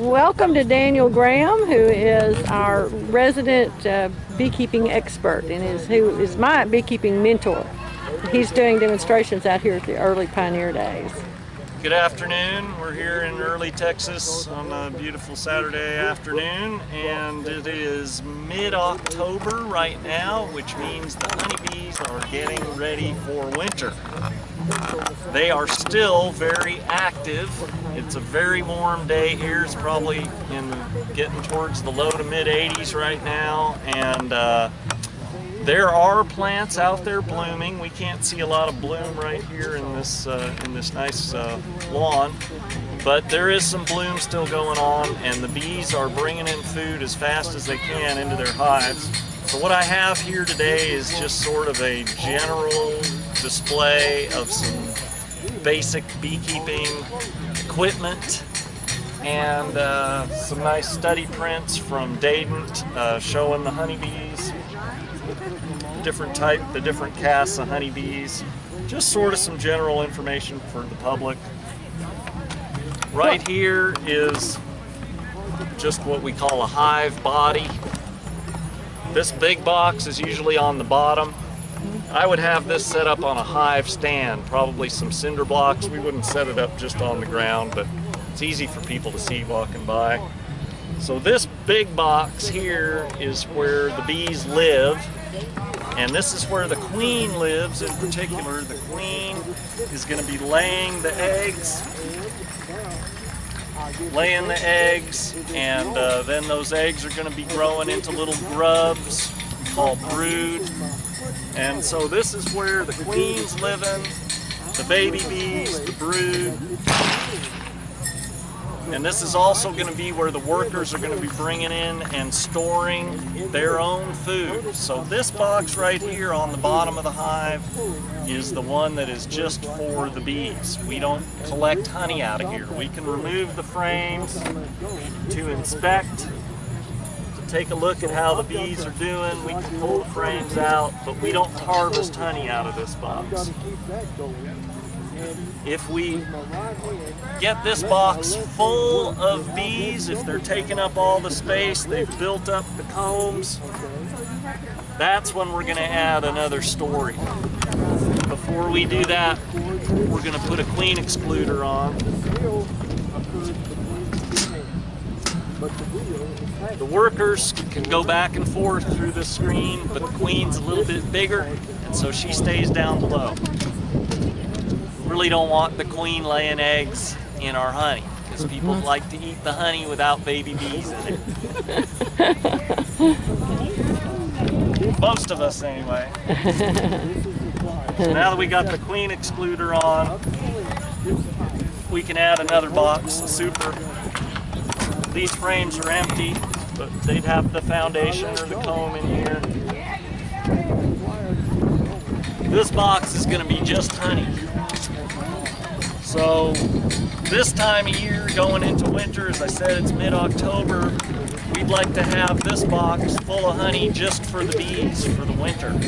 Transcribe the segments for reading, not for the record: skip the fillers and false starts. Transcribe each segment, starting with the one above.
Welcome to Daniel Graham, who is our resident beekeeping expert and who is my beekeeping mentor. He's doing demonstrations out here at the early Pioneer Days. Good afternoon. We're here in early Texas on a beautiful Saturday afternoon, and it is mid-October right now, which means the honeybees are getting ready for winter. They are still very active. It's a very warm day here. It's probably getting towards the low to mid 80s right now, and there are plants out there blooming. We can't see a lot of bloom right here in this nice lawn, but there is some bloom still going on, and the bees are bringing in food as fast as they can into their hives. So what I have here today is just sort of a general display of some basic beekeeping equipment and some nice study prints from Dadant showing the honeybees, the different castes of honeybees, just sort of some general information for the public. Right here is just what we call a hive body. This big box is usually on the bottom. I would have this set up on a hive stand, probably some cinder blocks. We wouldn't set it up just on the ground, but it's easy for people to see walking by. So this big box here is where the bees live. And this is where the queen lives in particular. The queen is going to be laying the eggs, and then those eggs are going to be growing into little grubs called brood. And so this is where the queen's living, the baby bees, the brood. And this is also going to be where the workers are going to be bringing in and storing their own food. So this box right here on the bottom of the hive is the one that is just for the bees. We don't collect honey out of here. We can remove the frames to inspect, to take a look at how the bees are doing. We can pull the frames out, but we don't harvest honey out of this box. If we get this box full of bees, if they're taking up all the space, they've built up the combs, that's when we're going to add another story. Before we do that, we're going to put a queen excluder on. The workers can go back and forth through the screen, but the queen's a little bit bigger, and so she stays down below. Really don't want the queen laying eggs in our honey, because people like to eat the honey without baby bees in it. Most of us anyway. So now that we got the queen excluder on, we can add another box, a super. These frames are empty, but they'd have the foundation or the comb in here. This box is going to be just honey. So this time of year, going into winter, as I said, it's mid-October, we'd like to have this box full of honey just for the bees for the winter.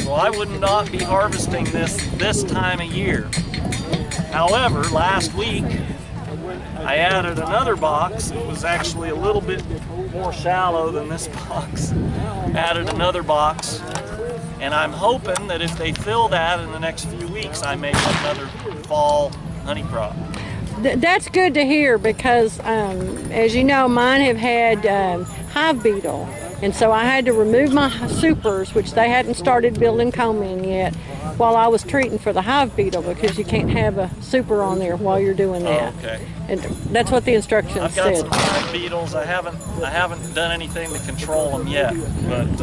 So I would not be harvesting this time of year. However, last week, I added another box. It was actually a little bit more shallow than this box. Added another box. And I'm hoping that if they fill that in the next few weeks, I may have another fall honey crop. That's good to hear, because as you know, mine have had hive beetle, and so I had to remove my supers, which they hadn't started building comb in yet, while I was treating for the hive beetle, because you can't have a super on there while you're doing that. Oh, okay. And that's what the instructions said. I've got some hive beetles. I haven't done anything to control them yet, but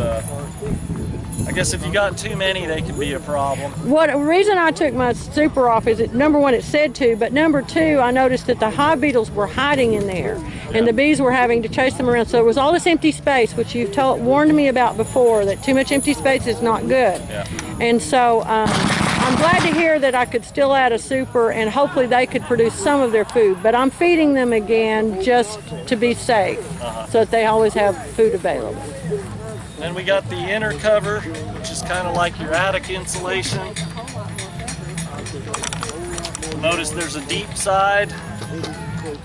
I guess if you got too many, they could be a problem. The reason I took my super off is that, number one, it said to, but number two, I noticed that the hive beetles were hiding in there, and the bees were having to chase them around. So there was all this empty space, which you've warned me about before, that too much empty space is not good. Yeah. And so I'm glad to hear that I could still add a super, and hopefully they could produce some of their food. But I'm feeding them again just to be safe, so that they always have food available. Then we got the inner cover, which is kind of like your attic insulation. Notice there's a deep side.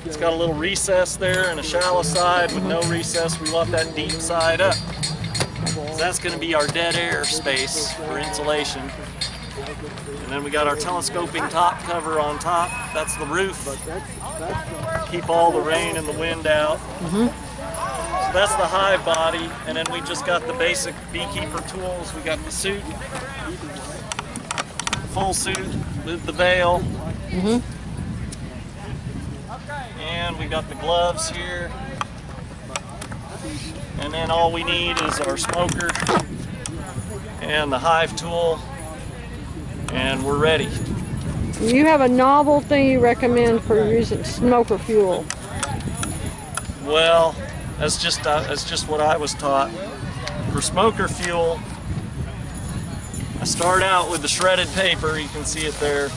It's got a little recess there and a shallow side with no recess. We want that deep side up. So that's going to be our dead air space for insulation. And then we got our telescoping top cover on top. That's the roof. Keep all the rain and the wind out. So that's the hive body. And then we just got the basic beekeeper tools. We got the suit, full suit with the veil. And we got the gloves here. And then all we need is our smoker and the hive tool, and we're ready. You have a novel thing you recommend for using smoker fuel. Well, that's just what I was taught. For smoker fuel, I start out with the shredded paper. You can see it there.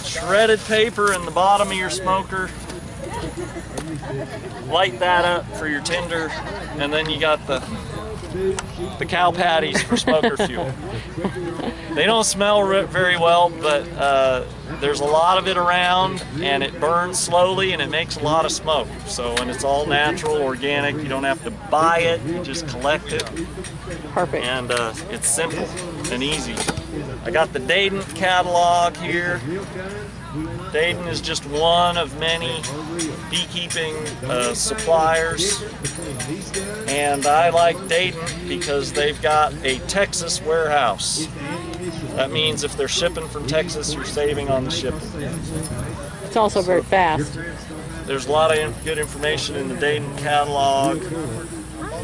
Shredded paper in the bottom of your smoker. Light that up for your tinder, and then you got the cow patties for smoker fuel. They don't smell very well, but there's a lot of it around, and it burns slowly, and it makes a lot of smoke. So when it's all natural, organic, you don't have to buy it, you just collect it. Perfect. And it's simple and easy. I got the Dayton catalog here. Dayton is just one of many beekeeping suppliers, and I like Dayton because they've got a Texas warehouse. That means if they're shipping from Texas, you're saving on the shipping. It's also very fast. There's a lot of good information in the Dayton catalog.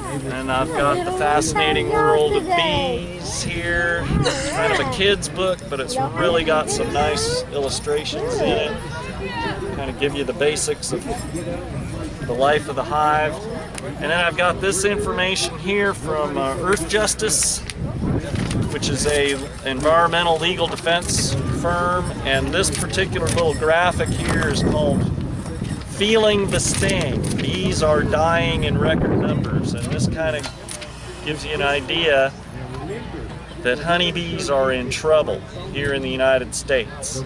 And I've got the Fascinating World of Bees here. It's kind of a kid's book, but it's really got some nice illustrations in it. Kind of give you the basics of the life of the hive. And then I've got this information here from Earth Justice, which is a environmental legal defense firm. And this particular little graphic here is called Feeling the Sting. Bees are dying in record numbers, and this kind of gives you an idea that honeybees are in trouble here in the United States,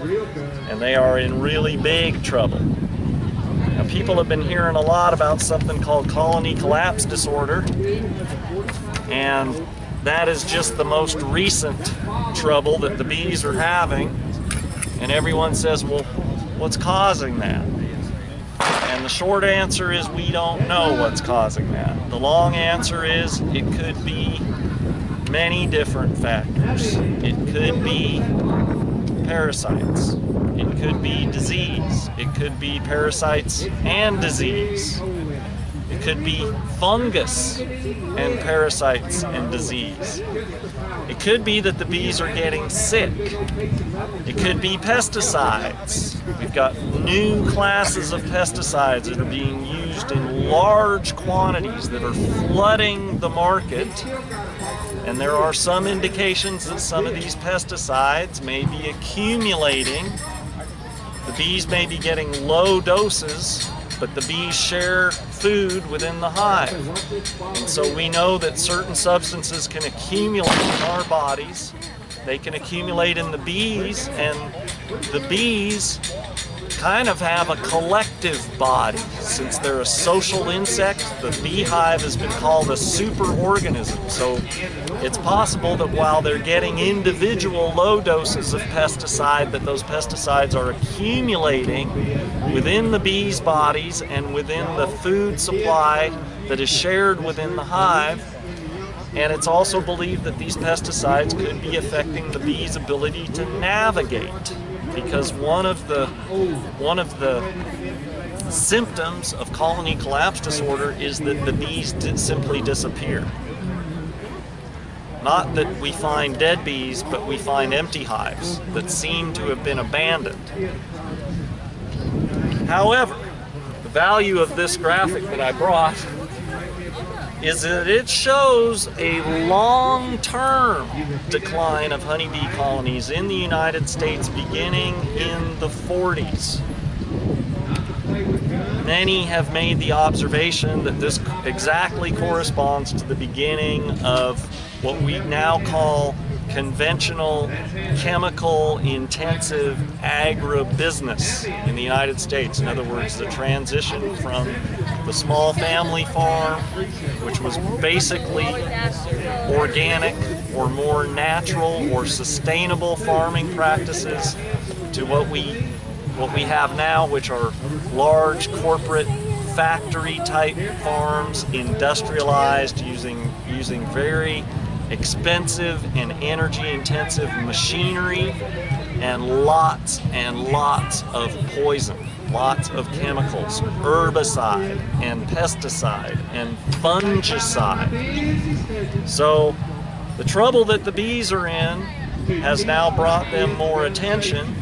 and they are in really big trouble. Now, people have been hearing a lot about something called colony collapse disorder, and that is just the most recent trouble that the bees are having, and everyone says, well, what's causing that? And the short answer is we don't know what's causing that. The long answer is it could be many different factors. It could be parasites. It could be disease. It could be parasites and disease. It could be fungus and parasites and disease. It could be that the bees are getting sick. It could be pesticides. We've got new classes of pesticides that are being used in large quantities that are flooding the market. And there are some indications that some of these pesticides may be accumulating. The bees may be getting low doses, but the bees share food within the hive. And so we know that certain substances can accumulate in our bodies. They can accumulate in the bees, and the bees kind of have a collective body. Since they're a social insect, the beehive has been called a superorganism. So it's possible that while they're getting individual low doses of pesticide, that those pesticides are accumulating within the bees' bodies and within the food supply that is shared within the hive. And it's also believed that these pesticides could be affecting the bees' ability to navigate, because one of the symptoms of colony collapse disorder is that the bees simply disappear. Not that we find dead bees, but we find empty hives that seem to have been abandoned. However, the value of this graphic that I brought is that it shows a long-term decline of honeybee colonies in the United States beginning in the 40s. Many have made the observation that this exactly corresponds to the beginning of what we now call conventional, chemical-intensive agribusiness in the United States. In other words, the transition from the small family farm, which was basically organic or more natural or sustainable farming practices, to what we have now, which are large corporate factory-type farms, industrialized, using very expensive and energy-intensive machinery, and lots of poison, lots of chemicals, herbicide and pesticide and fungicide. So the trouble that the bees are in has now brought them more attention,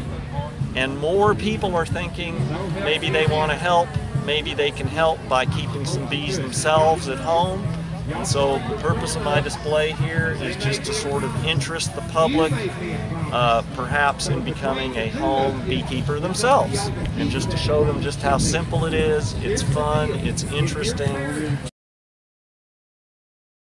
and more people are thinking maybe they want to help, maybe they can help by keeping some bees themselves at home. And so the purpose of my display here is just to sort of interest the public, perhaps in becoming a home beekeeper themselves, and just to show them just how simple it is. It's fun, it's interesting,